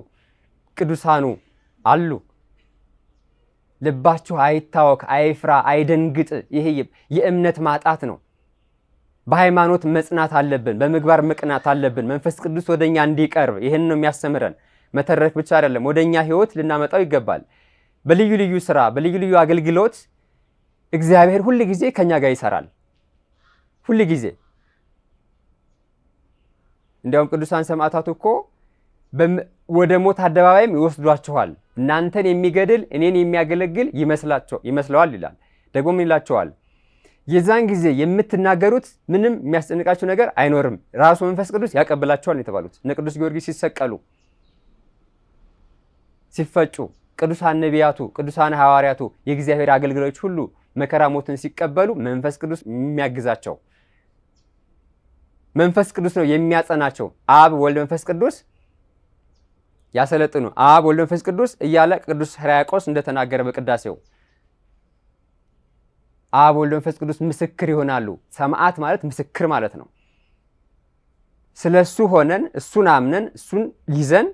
S1: ቅዱሳኑ አሉ። ልባችሁ አይታወክ፣ አይፍራ፣ አይደንግጥ። ይሄ የእምነት ማጣት ነው። በሃይማኖት መጽናት አለብን፣ በምግባር መቅናት አለብን። መንፈስ ቅዱስ ወደኛ እንዲቀርብ ይህን ነው የሚያስተምረን። መተረክ ብቻ አይደለም፣ ወደኛ ህይወት ልናመጣው ይገባል። በልዩ ልዩ ስራ በልዩ ልዩ አገልግሎት እግዚአብሔር ሁሉ ጊዜ ከኛ ጋር ይሰራል። ሁሉ ጊዜ እንዲያውም ቅዱሳን ሰማዕታት እኮ ወደ ሞት አደባባይም ይወስዷቸዋል። እናንተን የሚገድል እኔን የሚያገለግል ይመስለዋል ይላል። ደግሞ ምን ይላቸዋል? የዛን ጊዜ የምትናገሩት ምንም የሚያስጨንቃቸው ነገር አይኖርም፣ ራሱ መንፈስ ቅዱስ ያቀብላቸዋል የተባሉት እነ ቅዱስ ጊዮርጊስ ሲሰቀሉ ሲፈጩ፣ ቅዱሳን ነቢያቱ፣ ቅዱሳን ሐዋርያቱ፣ የእግዚአብሔር አገልጋዮች ሁሉ መከራ ሞትን ሲቀበሉ መንፈስ ቅዱስ የሚያግዛቸው መንፈስ ቅዱስ ነው የሚያጸናቸው። አብ ወልድ መንፈስ ቅዱስ ያሰለጥኑ፣ አብ ወልድ መንፈስ ቅዱስ እያለ ቅዱስ ሕርያቆስ እንደተናገረ በቅዳሴው አብ ወልድ መንፈስ ቅዱስ ምስክር ይሆናሉ። ሰማዕት ማለት ምስክር ማለት ነው። ስለሱ ሆነን እሱን አምነን እሱን ይዘን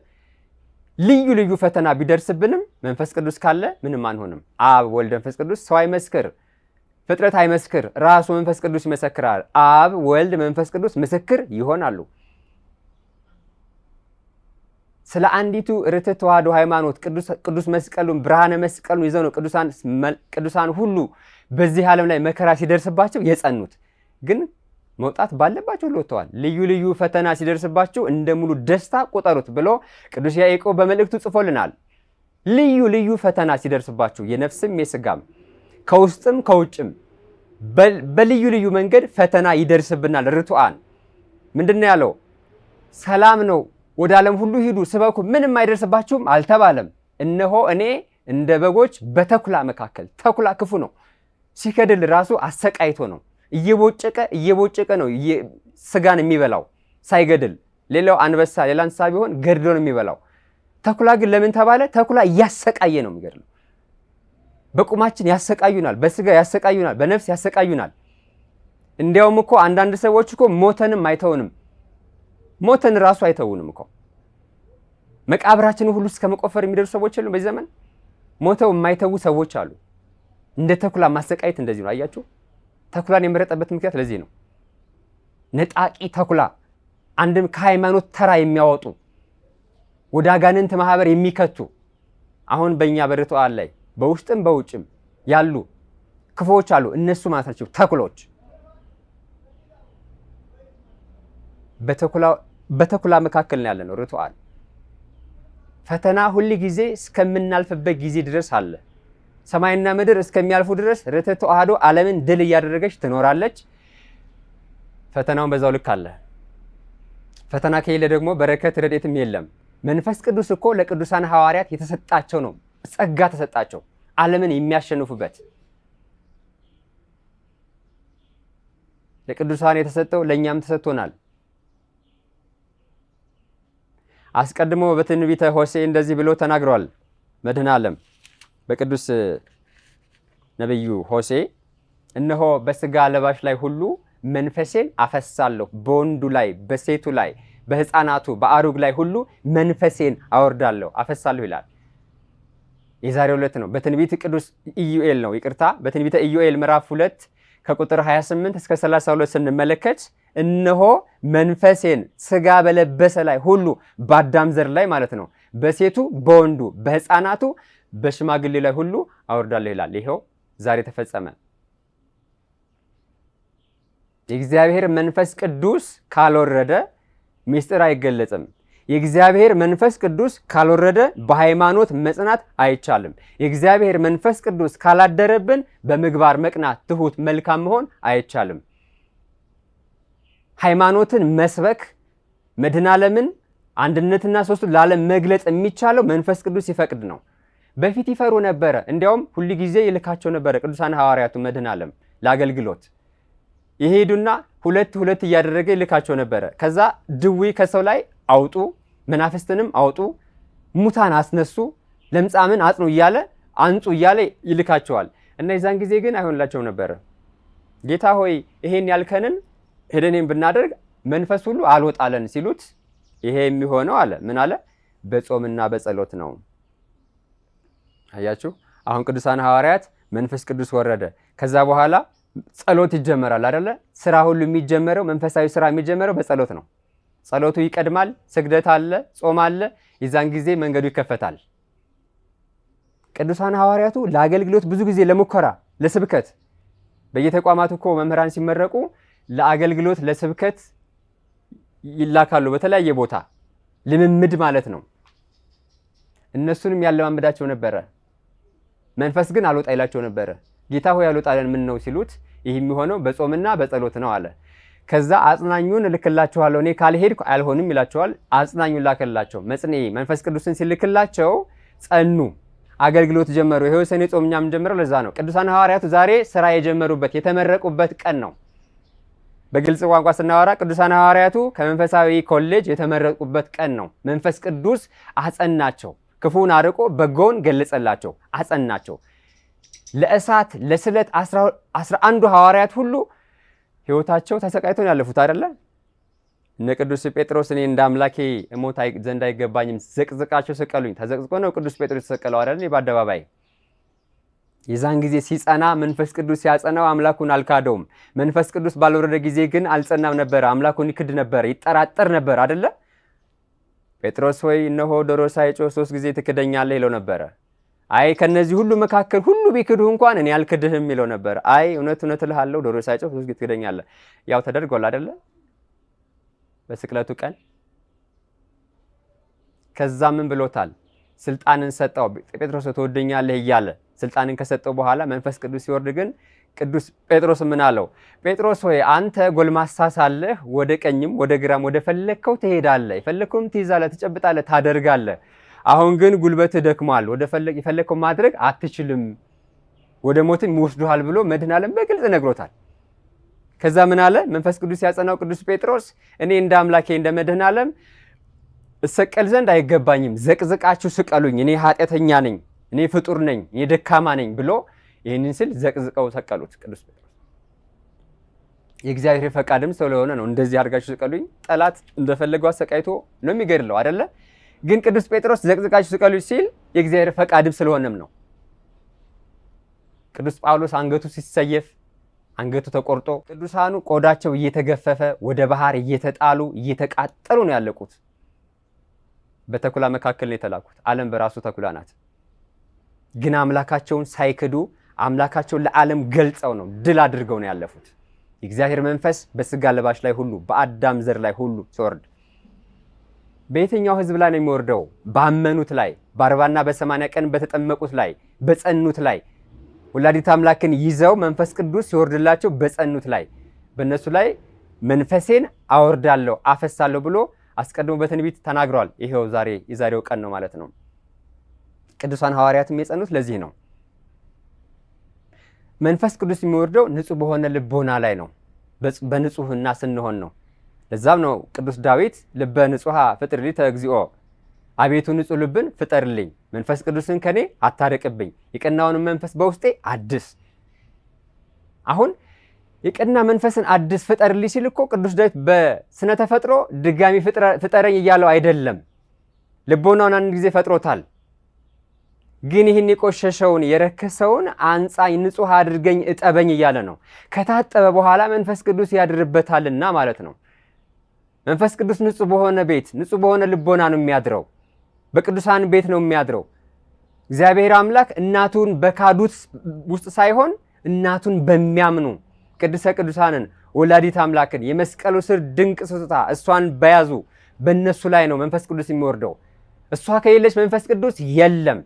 S1: ልዩ ልዩ ፈተና ቢደርስብንም መንፈስ ቅዱስ ካለ ምንም አንሆንም። አብ ወልድ መንፈስ ቅዱስ ሰው አይመስክር፣ ፍጥረት አይመስክር፣ ራሱ መንፈስ ቅዱስ ይመሰክራል። አብ ወልድ መንፈስ ቅዱስ ምስክር ይሆናሉ። ስለ አንዲቱ ርትዕት ተዋሕዶ ሃይማኖት ቅዱስ መስቀሉን ብርሃነ መስቀሉን ይዘው ነው ቅዱሳን ሁሉ በዚህ ዓለም ላይ መከራ ሲደርስባቸው የጸኑት። ግን መውጣት ባለባቸው ሁሉ ወጥተዋል። ልዩ ልዩ ፈተና ሲደርስባቸው እንደ ሙሉ ደስታ ቆጠሩት ብሎ ቅዱስ ያዕቆብ በመልእክቱ ጽፎልናል። ልዩ ልዩ ፈተና ሲደርስባቸው የነፍስም የሥጋም ከውስጥም ከውጭም በልዩ ልዩ መንገድ ፈተና ይደርስብናል። ርቱዓን ምንድን ነው ያለው? ሰላም ነው፣ ወደ ዓለም ሁሉ ሂዱ ስበኩ፣ ምንም አይደርስባችሁም አልተባለም። እነሆ እኔ እንደ በጎች በተኩላ መካከል። ተኩላ ክፉ ነው፣ ሲከድል ራሱ አሰቃይቶ ነው፣ እየቦጨቀ ነው ስጋን የሚበላው ሳይገድል። ሌላው አንበሳ ሌላ እንስሳ ቢሆን ገድሎ ነው የሚበላው። ተኩላ ግን ለምን ተባለ? ተኩላ እያሰቃየ ነው የሚገድለው። በቁማችን ያሰቃዩናል፣ በስጋ ያሰቃዩናል፣ በነፍስ ያሰቃዩናል። እንዲያውም እኮ አንዳንድ ሰዎች እኮ ሞተንም አይተውንም፣ ሞተን ራሱ አይተውንም እኮ። መቃብራችንን ሁሉ እስከ መቆፈር የሚደርሱ ሰዎች የሉም በዚህ ዘመን። ሞተው የማይተዉ ሰዎች አሉ። እንደ ተኩላ ማሰቃየት እንደዚህ ነው። አያችሁ፣ ተኩላን የመረጠበት ምክንያት ለዚህ ነው። ነጣቂ ተኩላ፣ አንድም ከሃይማኖት ተራ የሚያወጡ ወደ አጋንንት ማህበር የሚከቱ አሁን በእኛ በርቱዓን ላይ በውስጥም በውጭም ያሉ ክፉዎች አሉ። እነሱ ማለት ናቸው ተኩሎች። በተኩላ መካከል ነው ያለነው ርቱዓን። ፈተና ሁል ጊዜ እስከምናልፍበት ጊዜ ድረስ አለ። ሰማይና ምድር እስከሚያልፉ ድረስ ርትዕት ተዋሕዶ ዓለምን ድል እያደረገች ትኖራለች። ፈተናውን በዛው ልክ አለ። ፈተና ከሌለ ደግሞ በረከት ረድኤትም የለም። መንፈስ ቅዱስ እኮ ለቅዱሳን ሐዋርያት የተሰጣቸው ነው። ጸጋ ተሰጣቸው ዓለምን የሚያሸንፉበት። ለቅዱሳን የተሰጠው ለእኛም ተሰጥቶናል። አስቀድሞ በትንቢተ ሆሴዕ እንደዚህ ብሎ ተናግሯል መድኃኔ ዓለም በቅዱስ ነቢዩ ሆሴዕ፣ እነሆ በሥጋ ለባሽ ላይ ሁሉ መንፈሴን አፈሳለሁ፣ በወንዱ ላይ በሴቱ ላይ በሕፃናቱ በአሩግ ላይ ሁሉ መንፈሴን አወርዳለሁ አፈሳለሁ ይላል። የዛሬው ዕለት ነው። በትንቢተ ቅዱስ ኢዩኤል ነው፣ ይቅርታ፣ በትንቢተ ኢዩኤል ምዕራፍ 2 ከቁጥር 28 እስከ 32 ስንመለከት እነሆ መንፈሴን ሥጋ በለበሰ ላይ ሁሉ በአዳም ዘር ላይ ማለት ነው፣ በሴቱ በወንዱ በሕፃናቱ በሽማግሌ ላይ ሁሉ አወርዳለሁ ይላል። ይኸው ዛሬ ተፈጸመ። የእግዚአብሔር መንፈስ ቅዱስ ካልወረደ ምስጢር አይገለጽም። የእግዚአብሔር መንፈስ ቅዱስ ካልወረደ በሃይማኖት መጽናት አይቻልም። የእግዚአብሔር መንፈስ ቅዱስ ካላደረብን በምግባር መቅናት፣ ትሁት፣ መልካም መሆን አይቻልም። ሃይማኖትን መስበክ፣ መድኃኔ ዓለምን አንድነትና ሦስቱን ለዓለም መግለጽ የሚቻለው መንፈስ ቅዱስ ሲፈቅድ ነው። በፊት ይፈሩ ነበረ። እንዲያውም ሁሉ ጊዜ ይልካቸው ነበረ ቅዱሳን ሐዋርያቱ መድኃኔ ዓለም ለአገልግሎት ይሄዱና ሁለት እያደረገ ይልካቸው ነበረ። ከዛ ድዊ ከሰው ላይ አውጡ፣ መናፍስትንም አውጡ፣ ሙታን አስነሱ፣ ለምጻምን አጽኑ እያለ አንጹ እያለ ይልካቸዋል። እና የዛን ጊዜ ግን አይሆንላቸው ነበረ። ጌታ ሆይ ይሄን ያልከንን ሄደን ብናደርግ መንፈስ ሁሉ አልወጣለን ሲሉት፣ ይሄ የሚሆነው አለ ምን አለ? በጾምና በጸሎት ነው። አያችሁ፣ አሁን ቅዱሳን ሐዋርያት መንፈስ ቅዱስ ወረደ። ከዛ በኋላ ጸሎት ይጀመራል አይደለ? ስራ ሁሉ የሚጀመረው መንፈሳዊ ስራ የሚጀመረው በጸሎት ነው። ጸሎቱ ይቀድማል። ስግደት አለ፣ ጾም አለ። የዛን ጊዜ መንገዱ ይከፈታል። ቅዱሳን ሐዋርያቱ ለአገልግሎት ብዙ ጊዜ ለሙከራ ለስብከት በየተቋማቱ እኮ መምህራን ሲመረቁ ለአገልግሎት ለስብከት ይላካሉ በተለያየ ቦታ ልምምድ ማለት ነው። እነሱንም ያለማመዳቸው ነበረ። መንፈስ ግን አልወጣ ይላቸው ነበረ። ጌታ ሆይ ያልወጣለን ምን ነው ሲሉት ይህ የሚሆነው በጾምና በጸሎት ነው አለ። ከዛ አጽናኙን እልክላችኋለሁ እኔ ካልሄድኩ አልሆንም ይላቸዋል። አጽናኙን ላከላቸው። መጽንኤ መንፈስ ቅዱስን ሲልክላቸው ጸኑ፣ አገልግሎት ጀመሩ። ይሄው ሰኔ ጾም እኛም ጀምረው ለዛ ነው። ቅዱሳን ሐዋርያቱ ዛሬ ስራ የጀመሩበት የተመረቁበት ቀን ነው። በግልጽ ቋንቋ ስናወራ ቅዱሳን ሐዋርያቱ ከመንፈሳዊ ኮሌጅ የተመረቁበት ቀን ነው። መንፈስ ቅዱስ አጸናቸው፣ ክፉን አርቆ በጎውን ገለጸላቸው፣ አጸናቸው። ለእሳት ለስለት 11 ሐዋርያት ሁሉ ህይወታቸው ተሰቃይቶ ያለፉት አይደለ? እነ ቅዱስ ጴጥሮስ እኔ እንደ አምላኬ እሞት ዘንድ አይገባኝም ዘቅዝቃቸው ሰቀሉኝ። ተዘቅዝቆ ነው ቅዱስ ጴጥሮስ ተሰቀለው አይደል? በአደባባይ የዛን ጊዜ ሲጸና መንፈስ ቅዱስ ሲያጸናው አምላኩን አልካደውም። መንፈስ ቅዱስ ባልወረደ ጊዜ ግን አልጸናም ነበር፣ አምላኩን ይክድ ነበር፣ ይጠራጠር ነበር አይደለ? ጴጥሮስ ሆይ እነሆ ዶሮ ሳይጮህ 3 ጊዜ ትክደኛለህ ይለው ነበረ። አይ ከነዚህ ሁሉ መካከል ሁሉ ቢክዱህ እንኳን እኔ አልክድህም ይለው ነበር። አይ እውነት እውነት እልሃለሁ ዶሮ ሳይጮህ 3 ጊዜ ትክደኛለህ። ያው ተደርጓል አይደለ? በስቅለቱ ቀን ከዛ ምን ብሎታል? ስልጣንን ሰጠው። ጴጥሮስ ትወደኛለህ እያለ ስልጣንን ከሰጠው በኋላ መንፈስ ቅዱስ ሲወርድ ግን ቅዱስ ጴጥሮስ ምን አለው? ጴጥሮስ ሆይ አንተ ጎልማሳ ሳለህ ወደ ቀኝም ወደ ግራም ወደ ፈለግከው ትሄዳለህ፣ የፈለግከውም ትይዛለህ፣ ትጨብጣለህ፣ ታደርጋለህ። አሁን ግን ጉልበትህ ደክሟል፣ ወደ የፈለግከው ማድረግ አትችልም፣ ወደ ሞትም ይወስዱሃል ብሎ መድኃኔዓለም በግልጽ ነግሮታል። ከዛ ምን አለ? መንፈስ ቅዱስ ያጸናው ቅዱስ ጴጥሮስ እኔ እንደ አምላኬ እንደ መድኃኔዓለም እሰቀል ዘንድ አይገባኝም፣ ዘቅዝቃችሁ ስቀሉኝ፣ እኔ ኃጢአተኛ ነኝ፣ እኔ ፍጡር ነኝ፣ እኔ ደካማ ነኝ ብሎ ይህንን ስል ዘቅዝቀው ሰቀሉት ቅዱስ ጴጥሮስ። የእግዚአብሔር ፈቃድም ስለሆነ ነው እንደዚህ አድርጋችሁ ስቀሉኝ። ጠላት እንደፈለገው አሰቃይቶ ነው የሚገድለው አይደለ? ግን ቅዱስ ጴጥሮስ ዘቅዝቃችሁ ስቀሉኝ ሲል የእግዚአብሔር ፈቃድም ስለሆነም ነው። ቅዱስ ጳውሎስ አንገቱ ሲሰየፍ አንገቱ ተቆርጦ ቅዱሳኑ ቆዳቸው እየተገፈፈ ወደ ባህር እየተጣሉ እየተቃጠሉ ነው ያለቁት። በተኩላ መካከል ነው የተላኩት። ዓለም በራሱ ተኩላ ናት። ግን አምላካቸውን ሳይክዱ አምላካቸውን ለዓለም ገልጸው ነው ድል አድርገው ነው ያለፉት። የእግዚአብሔር መንፈስ በስጋ ለባሽ ላይ ሁሉ በአዳም ዘር ላይ ሁሉ ሲወርድ በየትኛው ህዝብ ላይ ነው የሚወርደው? ባመኑት ላይ፣ በ40ና በ80 ቀን በተጠመቁት ላይ፣ በጸኑት ላይ ወላዲተ አምላክን ይዘው መንፈስ ቅዱስ ሲወርድላቸው በጸኑት ላይ በእነሱ ላይ መንፈሴን አወርዳለሁ አፈሳለሁ ብሎ አስቀድሞ በትንቢት ተናግሯል። ይሄው የዛሬው ቀን ነው ማለት ነው። ቅዱሳን ሐዋርያትም የጸኑት ለዚህ ነው። መንፈስ ቅዱስ የሚወርደው ንጹህ በሆነ ልቦና ላይ ነው፣ በንጹህና ስንሆን ነው። ለዛም ነው ቅዱስ ዳዊት ልበ ንጹሃ ፍጥርልኝ ተእግዚኦ፣ አቤቱ ንጹህ ልብን ፍጠርልኝ፣ መንፈስ ቅዱስን ከኔ አታርቅብኝ፣ የቀናውንም መንፈስ በውስጤ አድስ። አሁን የቀና መንፈስን አድስ ፍጠርልኝ ሲል እኮ ቅዱስ ዳዊት በስነ ተፈጥሮ ድጋሚ ፍጠረኝ እያለው አይደለም። ልቦናውን አንድ ጊዜ ፈጥሮታል። ግን ይህን የቆሸሸውን የረከሰውን አንጻኝ ንጹህ አድርገኝ እጠበኝ እያለ ነው። ከታጠበ በኋላ መንፈስ ቅዱስ ያድርበታልና ማለት ነው። መንፈስ ቅዱስ ንጹህ በሆነ ቤት ንጹህ በሆነ ልቦና ነው የሚያድረው። በቅዱሳን ቤት ነው የሚያድረው። እግዚአብሔር አምላክ እናቱን በካዱት ውስጥ ሳይሆን እናቱን በሚያምኑ ቅድስተ ቅዱሳንን ወላዲተ አምላክን የመስቀሉ ስር ድንቅ ስጦታ እሷን በያዙ በእነሱ ላይ ነው መንፈስ ቅዱስ የሚወርደው። እሷ ከሌለች መንፈስ ቅዱስ የለም።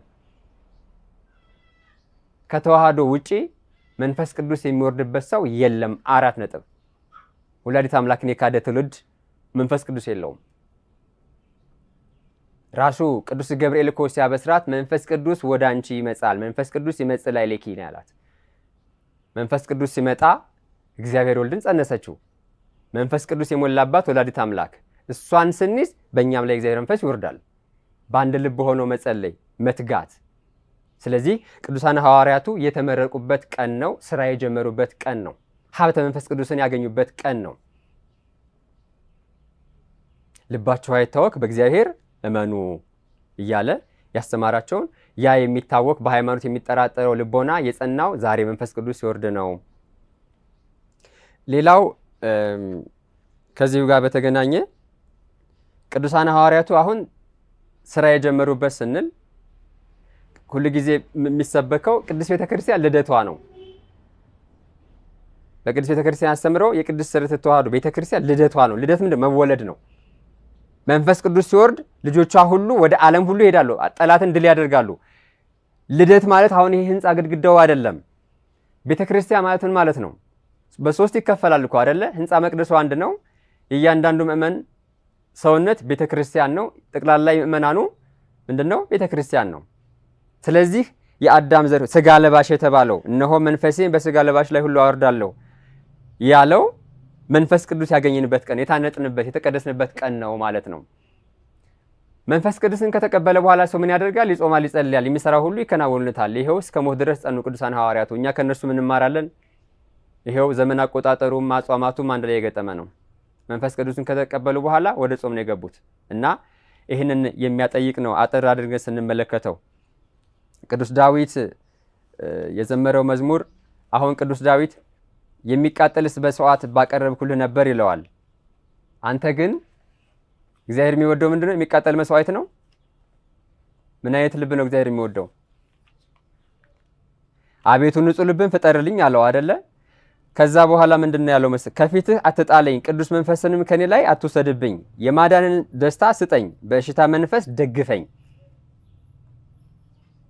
S1: ከተዋህዶ ውጪ መንፈስ ቅዱስ የሚወርድበት ሰው የለም። 4 ነጥብ። ወላዲተ አምላክን የካደ ትውልድ መንፈስ ቅዱስ የለውም። ራሱ ቅዱስ ገብርኤል እኮ ሲያበስራት መንፈስ ቅዱስ ወደ አንቺ ይመጣል፣ መንፈስ ቅዱስ ይመጽእ ላዕሌኪ ነው ያላት። መንፈስ ቅዱስ ሲመጣ እግዚአብሔር ወልድን ጸነሰችው። መንፈስ ቅዱስ የሞላባት ወላዲተ አምላክ እሷን ስንይዝ በእኛም ላይ እግዚአብሔር መንፈስ ይወርዳል። በአንድ ልብ ሆኖ መጸለይ፣ መትጋት። ስለዚህ ቅዱሳን ሐዋርያቱ የተመረቁበት ቀን ነው። ስራ የጀመሩበት ቀን ነው። ሀብተ መንፈስ ቅዱስን ያገኙበት ቀን ነው። ልባችሁ አይታወክ በእግዚአብሔር እመኑ እያለ ያስተማራቸውን ያ የሚታወክ በሃይማኖት የሚጠራጠረው ልቦና የጸናው ዛሬ መንፈስ ቅዱስ ሲወርድ ነው። ሌላው ከዚሁ ጋር በተገናኘ ቅዱሳን ሐዋርያቱ አሁን ስራ የጀመሩበት ስንል ሁሉ ጊዜ የሚሰበከው ቅድስት ቤተክርስቲያን ልደቷ ነው። በቅድስት ቤተክርስቲያን አስተምረው የቅድስት ሥርዓተ ተዋሕዶ ቤተክርስቲያን ልደቷ ነው። ልደት ምንድን መወለድ ነው። መንፈስ ቅዱስ ሲወርድ ልጆቿ ሁሉ ወደ ዓለም ሁሉ ይሄዳሉ፣ ጠላትን ድል ያደርጋሉ። ልደት ማለት አሁን ይሄ ህንፃ ግድግዳው አይደለም። ቤተክርስቲያን ማለት ምን ማለት ነው? በሶስት ይከፈላል እኮ አይደለ? ህንፃ መቅደሱ አንድ ነው። የእያንዳንዱ ምእመን ሰውነት ቤተክርስቲያን ነው። ጠቅላላ ምእመናኑ ምንድነው? ቤተክርስቲያን ነው። ስለዚህ የአዳም ዘር ስጋ ለባሽ የተባለው እነሆ መንፈሴን በስጋ ለባሽ ላይ ሁሉ አወርዳለሁ ያለው መንፈስ ቅዱስ ያገኘንበት ቀን፣ የታነጥንበት የተቀደስንበት ቀን ነው ማለት ነው። መንፈስ ቅዱስን ከተቀበለ በኋላ ሰው ምን ያደርጋል? ይጾማል፣ ይጸልያል፣ የሚሰራው ሁሉ ይከናወንለታል። ይሄው እስከ ሞት ድረስ ጸኑ ቅዱሳን ሐዋርያቱ። እኛ ከነሱ ምን እንማራለን? ይሄው ዘመን አቆጣጠሩም አጽዋማቱም አንድ ላይ የገጠመ ነው። መንፈስ ቅዱስን ከተቀበሉ በኋላ ወደ ጾም ነው የገቡት እና ይህንን የሚያጠይቅ ነው። አጥር አድርገን ስንመለከተው ቅዱስ ዳዊት የዘመረው መዝሙር አሁን ቅዱስ ዳዊት የሚቃጠልስ መስዋዕት ባቀረብኩልህ ነበር ይለዋል። አንተ ግን እግዚአብሔር የሚወደው ምንድነው? የሚቃጠል መስዋዕት ነው። ምን አይነት ልብ ነው እግዚአብሔር የሚወደው? አቤቱ ንጹሕ ልብን ፍጠርልኝ አለው አይደለ? ከዛ በኋላ ምንድነው ያለው መሰለህ? ከፊትህ አትጣለኝ፣ ቅዱስ መንፈስንም ከኔ ላይ አትውሰድብኝ፣ የማዳንን ደስታ ስጠኝ፣ በእሽታ መንፈስ ደግፈኝ።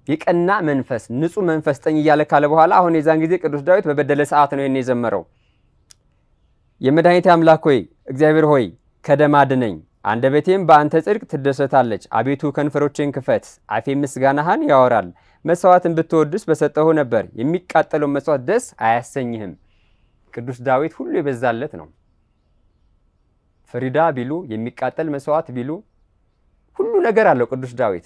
S1: የቀና መንፈስ ንጹሕ መንፈስ ጠኝ እያለ ካለ በኋላ አሁን የዛን ጊዜ ቅዱስ ዳዊት በበደለ ሰዓት ነው ይሄን የዘመረው። የመድኃኒቴ አምላክ ሆይ እግዚአብሔር ሆይ ከደም አድነኝ፣ አንደበቴም በአንተ ጽድቅ ትደሰታለች። አቤቱ ከንፈሮቼን ክፈት፣ አፌ ምስጋናህን ያወራል። መስዋዕትን ብትወድስ በሰጠሁ ነበር፣ የሚቃጠለው መስዋዕት ደስ አያሰኝህም። ቅዱስ ዳዊት ሁሉ የበዛለት ነው። ፍሪዳ ቢሉ የሚቃጠል መስዋዕት ቢሉ ሁሉ ነገር አለው ቅዱስ ዳዊት።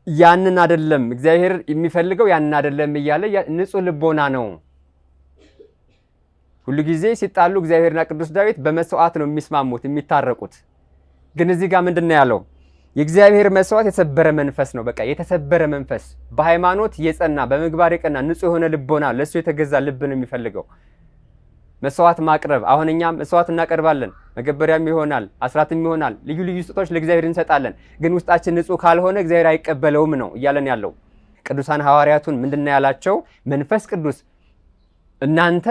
S1: ያንን አይደለም እግዚአብሔር የሚፈልገው፣ ያንን አይደለም እያለ ንጹሕ ልቦና ነው። ሁሉ ጊዜ ሲጣሉ እግዚአብሔርና ቅዱስ ዳዊት በመስዋዕት ነው የሚስማሙት የሚታረቁት። ግን እዚህ ጋር ምንድነው ያለው? የእግዚአብሔር መስዋዕት የተሰበረ መንፈስ ነው። በቃ የተሰበረ መንፈስ፣ በሃይማኖት የጸና በምግባር የቀና ንጹሕ የሆነ ልቦና፣ ለእሱ የተገዛ ልብ ነው የሚፈልገው። መስዋዕት ማቅረብ፣ አሁን እኛም መስዋዕት እናቀርባለን፣ መገበሪያም ይሆናል፣ አስራትም ይሆናል፣ ልዩ ልዩ ስጦታዎች ለእግዚአብሔር እንሰጣለን። ግን ውስጣችን ንጹሕ ካልሆነ እግዚአብሔር አይቀበለውም ነው እያለን ያለው። ቅዱሳን ሐዋርያቱን ምንድነው ያላቸው? መንፈስ ቅዱስ እናንተ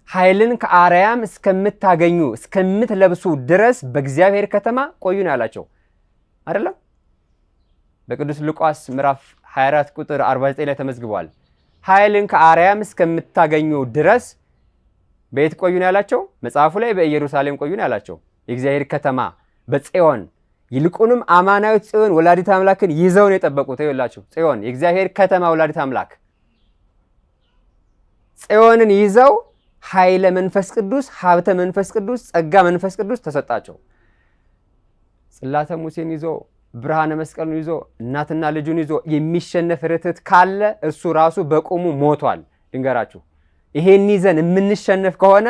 S1: ኃይልን ከአርያም እስከምታገኙ እስከምትለብሱ ድረስ በእግዚአብሔር ከተማ ቆዩ ነው ያላቸው አይደለም? በቅዱስ ሉቃስ ምዕራፍ 24 ቁጥር 49 ላይ ተመዝግቧል። ኃይልን ከአርያም እስከምታገኙ ድረስ በየት ቆዩ ነው ያላቸው? መጽሐፉ ላይ በኢየሩሳሌም ቆዩ ነው ያላቸው። የእግዚአብሔር ከተማ በጽዮን ይልቁንም አማናዊት ጽዮን ወላዲተ አምላክን ይዘው ነው የጠበቁት። ይኸውላችሁ ጽዮን የእግዚአብሔር ከተማ ወላዲተ አምላክ ጽዮንን ይዘው ኃይለ መንፈስ ቅዱስ፣ ሀብተ መንፈስ ቅዱስ፣ ጸጋ መንፈስ ቅዱስ ተሰጣቸው። ጽላተ ሙሴን ይዞ ብርሃነ መስቀሉን ይዞ እናትና ልጁን ይዞ የሚሸነፍ ርትት ካለ እሱ ራሱ በቁሙ ሞቷል። ድንገራችሁ ይሄን ይዘን የምንሸነፍ ከሆነ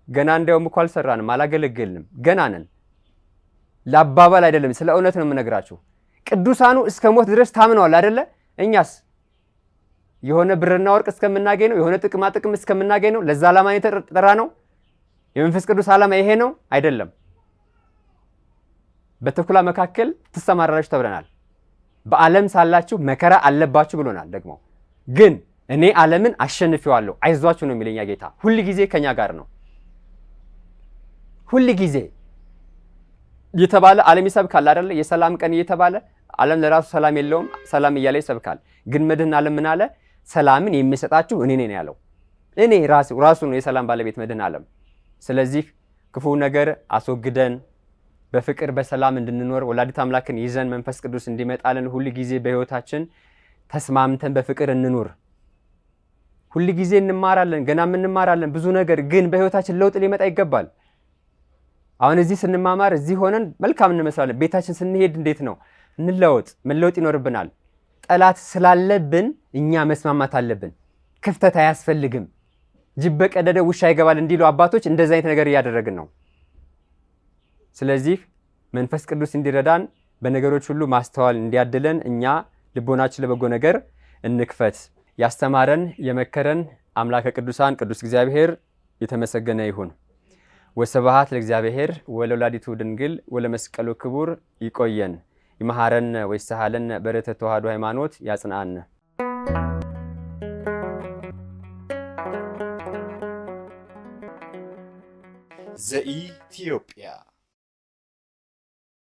S1: ገና እንደውም እኮ አልሰራንም፣ አላገለገልንም፣ ገና ነን። ለአባባል አይደለም፣ ስለ እውነት ነው የምነግራችሁ። ቅዱሳኑ እስከ ሞት ድረስ ታምነዋል አይደለ? እኛስ የሆነ ብርና ወርቅ እስከምናገኝ ነው፣ የሆነ ጥቅማ ጥቅም እስከምናገኝ ነው። ለዛ ዓላማ የተጠራ ነው። የመንፈስ ቅዱስ ዓላማ ይሄ ነው አይደለም። በተኩላ መካከል ትሰማራላችሁ ተብለናል። በዓለም ሳላችሁ መከራ አለባችሁ ብሎናል። ደግሞ ግን እኔ ዓለምን አሸንፌዋለሁ አይዟችሁ ነው የሚለኛ ጌታ። ሁል ጊዜ ከኛ ጋር ነው። ሁል ጊዜ እየተባለ ዓለም ይሰብካል አይደለ? የሰላም ቀን እየተባለ ዓለም ለራሱ ሰላም የለውም፣ ሰላም እያለ ይሰብካል። ግን መድህን ዓለም ምን አለ? ሰላምን የሚሰጣችሁ እኔ ነኝ ያለው። እኔ ራሱ ነው የሰላም ባለቤት መድህን ዓለም። ስለዚህ ክፉ ነገር አስወግደን በፍቅር በሰላም እንድንኖር ወላዲተ አምላክን ይዘን መንፈስ ቅዱስ እንዲመጣልን ሁል ጊዜ በሕይወታችን ተስማምተን በፍቅር እንኑር። ሁል ጊዜ እንማራለን፣ ገናም እንማራለን ብዙ ነገር። ግን በሕይወታችን ለውጥ ሊመጣ ይገባል። አሁን እዚህ ስንማማር እዚህ ሆነን መልካም እንመስላለን። ቤታችን ስንሄድ እንዴት ነው? እንለወጥ፣ መለወጥ ይኖርብናል። ጠላት ስላለብን እኛ መስማማት አለብን። ክፍተት አያስፈልግም። ጅብ በቀደደ ውሻ ይገባል እንዲሉ አባቶች እንደዚህ አይነት ነገር እያደረግን ነው። ስለዚህ መንፈስ ቅዱስ እንዲረዳን በነገሮች ሁሉ ማስተዋል እንዲያድለን እኛ ልቦናችን ለበጎ ነገር እንክፈት። ያስተማረን የመከረን አምላከ ቅዱሳን ቅዱስ እግዚአብሔር የተመሰገነ ይሁን። ወስብሐት ለእግዚአብሔር ወለወላዲቱ ድንግል ወለመስቀሉ ክቡር። ይቆየን። ይመሃረን ወይሰሃለን በረተ ተዋህዶ ሃይማኖት ያጽናን።
S2: ዘኢትዮጵያ